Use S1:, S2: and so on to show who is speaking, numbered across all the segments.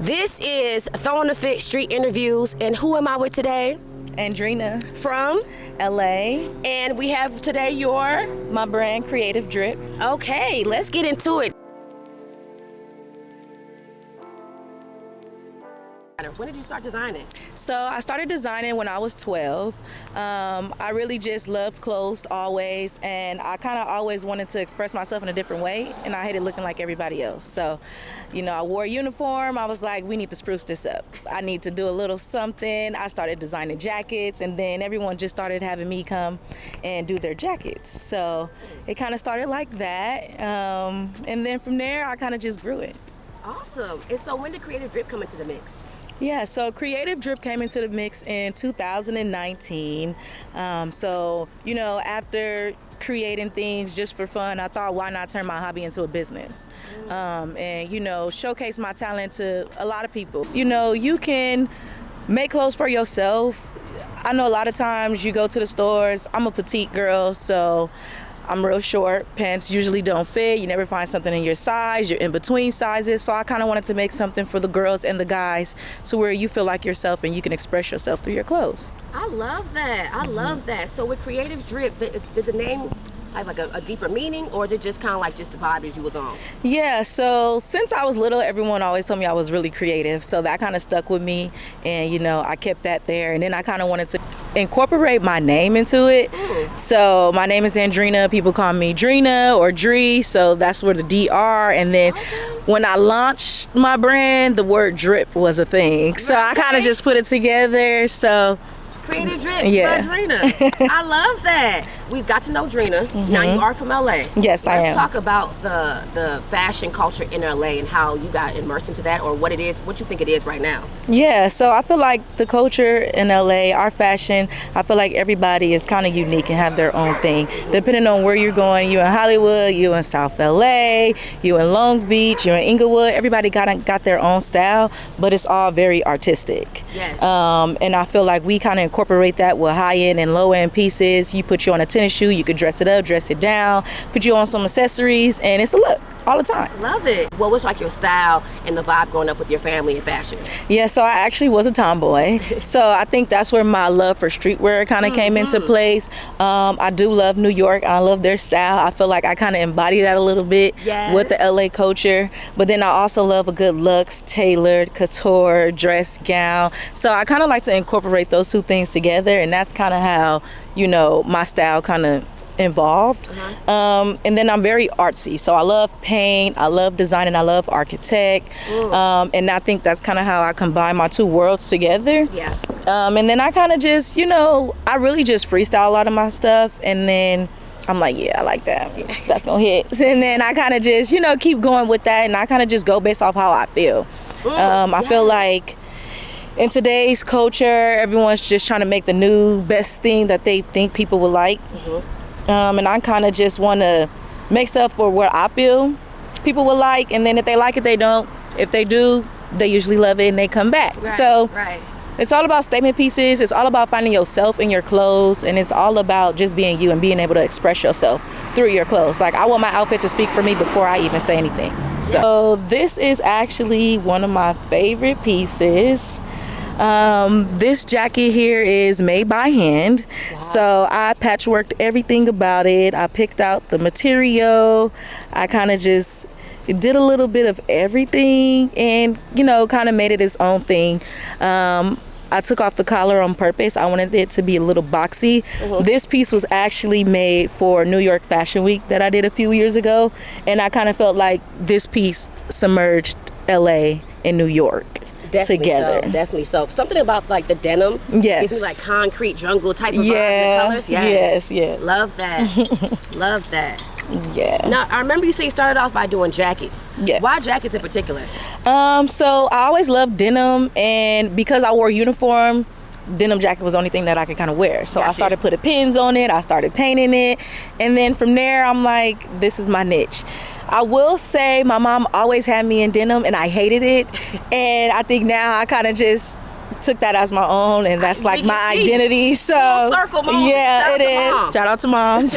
S1: This is Throwin the Fit Street Interviews, and who am I with today?
S2: Andrina
S1: From
S2: LA.
S1: And we have today
S2: My brand, Creative Drip.
S1: Okay, let's get into it. When did you start designing?
S2: So I started designing when I was 12. I really just loved clothes always, and I kind of always wanted to express myself in a different way, and I hated looking like everybody else. So, I wore a uniform. I was like, we need to spruce this up. I need to do a little something. I started designing jackets, and then everyone just started having me come and do their jackets. So it kind of started like that, and then from there, I kind of just grew it.
S1: Awesome. And so when did Creative Drip come into the mix?
S2: Yeah, so Creative Drip came into the mix in 2019. After creating things just for fun, I thought, why not turn my hobby into a business? And showcase my talent to a lot of people. You can make clothes for yourself. I know a lot of times you go to the stores. I'm a petite girl, so I'm real short. Pants usually don't fit. You never find something in your size. You're in between sizes. So I kind of wanted to make something for the girls and the guys to where you feel like yourself and you can express yourself through your clothes.
S1: I love that. I love that. So with Creative Drip, did the name have like a deeper meaning, or is it just kind of like just the vibe as you was on?
S2: Yeah, so since I was little, everyone always told me I was really creative. So that kind of stuck with me, and I kept that there. And then I kind of wanted to incorporate my name into it. So my name is Andrina. People call me Drina or Dree, so that's where the DR. And then when I launched my brand, the word drip was a thing. So I kind of just put it together. So
S1: Creative Drip,
S2: yeah.
S1: Drina. I love that. We've got to know Drina. Now you are from LA.
S2: Yes, I am.
S1: Let's talk about the fashion culture in LA and how you got immersed into that, or what it is, what you think it is right now.
S2: Yeah, so I feel like the culture in LA, our fashion, I feel like everybody is kind of unique and have their own thing. Depending on where you're going, you in Hollywood, you in South LA, you in Long Beach, you in Inglewood, everybody got their own style, but it's all very artistic.
S1: Yes.
S2: And I feel like we kind of incorporate that with high-end and low-end pieces. You put you on a tennis shoe, you could dress it up, dress it down, put you on some accessories, and it's a look all the time.
S1: Love it. What was like your style and the vibe growing up with your family and fashion?
S2: Yeah, so I actually was a tomboy. So I think that's where my love for streetwear kind of came into place. I do love New York. I love their style. I feel like I kind of embody that a little bit with the LA culture. But then I also love a good looks, tailored, couture, dress, gown. So I kind of like to incorporate those two things together, and that's kind of how, my style kind of involved. And then I'm very artsy, so I love paint, I love design, and I love architect. And I think that's kind of how I combine my two worlds together. And then I kind of just I really just freestyle a lot of my stuff, and then I'm like, yeah, I like that. That's gonna hit. And then I kind of just keep going with that, and I kind of just go based off how I feel. I feel like in today's culture, everyone's just trying to make the new best thing that they think people will like. And I kind of just want to make stuff for what I feel people will like, and then if they like it, they don't. If they do, they usually love it and they come back. It's all about statement pieces. It's all about finding yourself in your clothes, and it's all about just being you and being able to express yourself through your clothes. Like, I want my outfit to speak for me before I even say anything. So this is actually one of my favorite pieces. This jacket here is made by hand. So I patchworked everything about it. I picked out the material. I kind of just did a little bit of everything and kind of made it its own thing. I took off the collar on purpose. I wanted it to be a little boxy. This piece was actually made for New York Fashion Week that I did a few years ago, and I kind of felt like this piece submerged LA and New York together.
S1: Definitely so. Something about like the denim gives me like concrete jungle type of vibe. The colors. Yes. Love that. Love that.
S2: Yeah.
S1: Now, I remember you say you started off by doing jackets.
S2: Yeah.
S1: Why jackets in particular?
S2: So I always loved denim, and because I wore a uniform, denim jacket was the only thing that I could kind of wear. So I started putting pins on it. I started painting it, and then from there, I'm like, this is my niche. I will say my mom always had me in denim, and I hated it. And I think now I kind of just took that as my own, and that's like my identity. So
S1: full circle moment.
S2: Yeah, it is. Shout out to moms.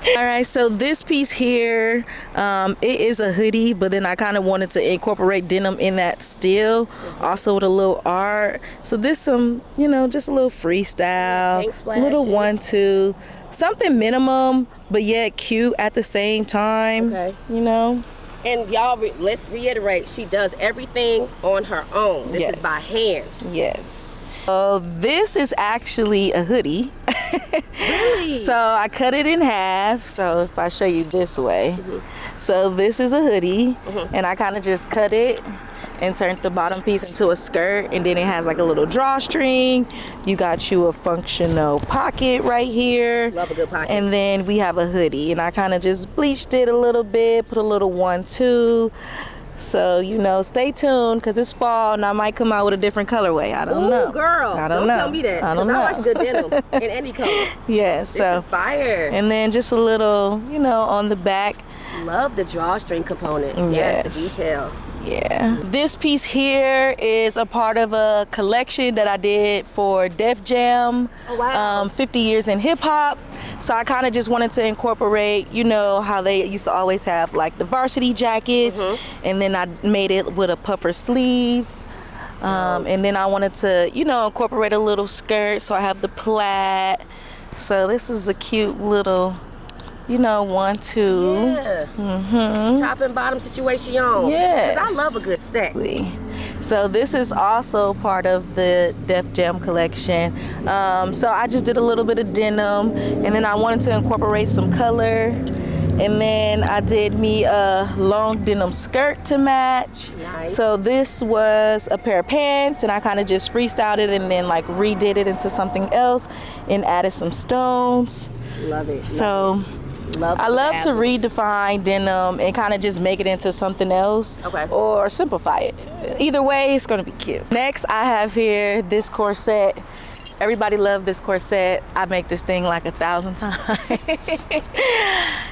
S2: All right, so this piece here, it is a hoodie, but then I kind of wanted to incorporate denim in that still, also with a little art. So this some, you know, just a little freestyle, little 1-2, something minimum, but yet cute at the same time. Okay. You know.
S1: And y'all, let's reiterate, she does everything on her own. This is by hand.
S2: Yes. So this is actually a hoodie.
S1: Really?
S2: So I cut it in half. So if I show you this way. So this is a hoodie, and I kind of just cut it and turned the bottom piece into a skirt, and then it has like a little drawstring. You got you a functional pocket right here.
S1: Love a good pocket.
S2: And then we have a hoodie, and I kind of just bleached it a little bit, put a little 1-2. So, you know, stay tuned, because it's fall and I might come out with a different colorway. I don't know.
S1: Girl.
S2: I don't know.
S1: Tell me that.
S2: I don't know.
S1: I like good denim in any color.
S2: Yeah,
S1: so. This is fire.
S2: And then just a little, you know, on the back.
S1: Love the drawstring component.
S2: Yes.
S1: The detail.
S2: Yeah. This piece here is a part of a collection that I did for Def Jam.
S1: Oh, wow.
S2: 50 years in hip hop. So I kind of just wanted to incorporate, you know, how they used to always have like the varsity jackets, and then I made it with a puffer sleeve. And then I wanted to, you know, incorporate a little skirt, so I have the plaid. So this is a cute little, you know, 1-2.
S1: Yeah. Top and bottom situation.
S2: Yes.
S1: Because I love a good set.
S2: So this is also part of the Def Jam collection. So I just did a little bit of denim, and then I wanted to incorporate some color. And then I did me a long denim skirt to match.
S1: Nice.
S2: So this was a pair of pants, and I kind of just freestyled it and then like redid it into something else and added some stones.
S1: Love it.
S2: So I love to redefine denim and kind of just make it into something else, or simplify it. Either way, it's gonna be cute. Next, I have here this corset. Everybody loved this corset. I make this thing like 1,000 times.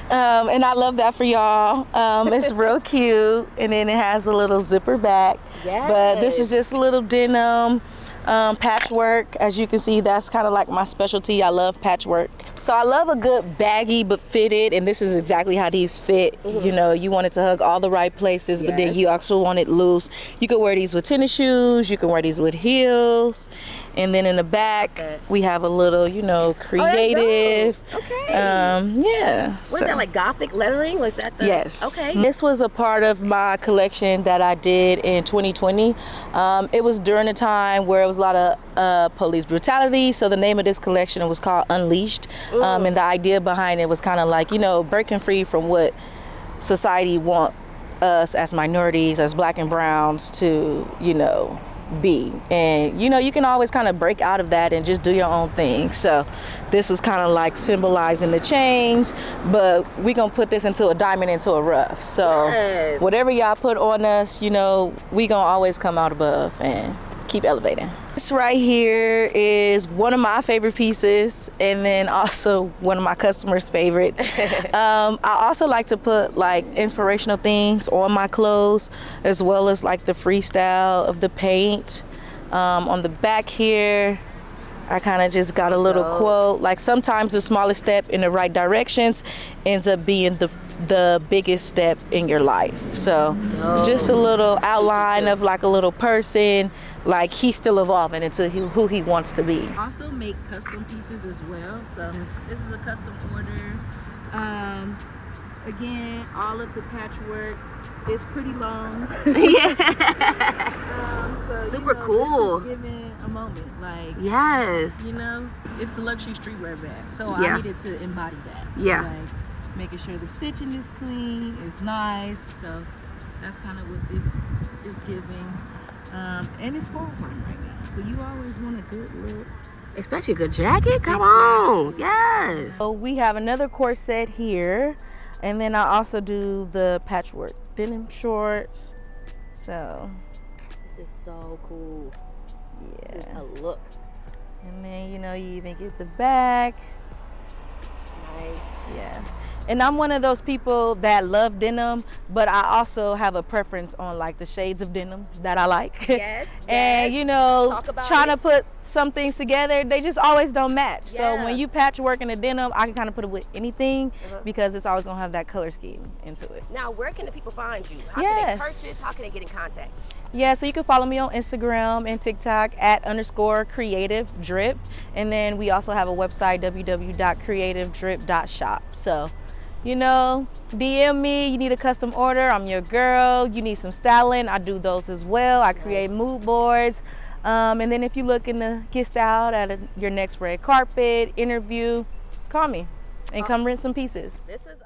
S2: And I love that for y'all. It's real cute, and then it has a little zipper back.
S1: Yes.
S2: But this is just a little denim. Patchwork, as you can see, that's kind of like my specialty. I love patchwork. So I love a good baggy but fitted, and this is exactly how these fit. You know, you want it to hug all the right places, but then you also want it loose. You can wear these with tennis shoes, you can wear these with heels, and then in the back we have a little, you know, creative. Yeah.
S1: Was that like gothic lettering? Was that the?
S2: Yes.
S1: Okay.
S2: This was a part of my collection that I did in 2020. It was during a time where it was a lot of police brutality, so the name of this collection was called Unleashed. And the idea behind it was kind of like, you know, breaking free from what society want us as minorities, as black and browns to, you know, be. And, you know, you can always kind of break out of that and just do your own thing. So this is kind of like symbolizing the chains, but we gonna put this into a diamond into a rough. So whatever y'all put on us, you know, we gonna always come out above and keep elevating. This right here is one of my favorite pieces, and then also one of my customers' favorite. I also like to put like inspirational things on my clothes, as well as like the freestyle of the paint. On the back here, I kind of just got a little quote, like sometimes the smallest step in the right directions ends up being the biggest step in your life. So just a little outline of like a little person, like he's still evolving into who he wants to be.
S3: Also make custom pieces as well. So this is a custom order. Again, all of the patchwork is pretty long. So,
S1: super cool.
S3: This is giving a moment, like
S1: you
S3: know, it's a luxury streetwear bag. So I needed to embody that. Like making sure the stitching is clean, is nice. So that's kind of what this is giving. And it's fall time right now, so you always want a good look.
S1: Especially a good jacket? Come on. Yes.
S2: So we have another corset here, and then I also do the patchwork denim shorts. So
S1: this is so cool.
S2: Yeah.
S1: This is a look.
S2: And then, you know, you even get the back.
S1: Nice.
S2: Yeah. And I'm one of those people that love denim, but I also have a preference on like the shades of denim that I like.
S1: Yes.
S2: And you know, trying to put some things together, they just always don't match. So when you patchwork in a denim, I can kind of put it with anything because it's always gonna have that color scheme into it.
S1: Now, where can the people find you? How can they purchase? How can they get in contact?
S2: Yeah, so you can follow me on Instagram and TikTok at _creativedrip. And then we also have a website, www.creativedrip.shop. So, you know, DM me, you need a custom order, I'm your girl. You need some styling, I do those as well. I create mood boards. And then if you're looking to get styled at your next red carpet, interview, call me and come rent some pieces.
S1: This is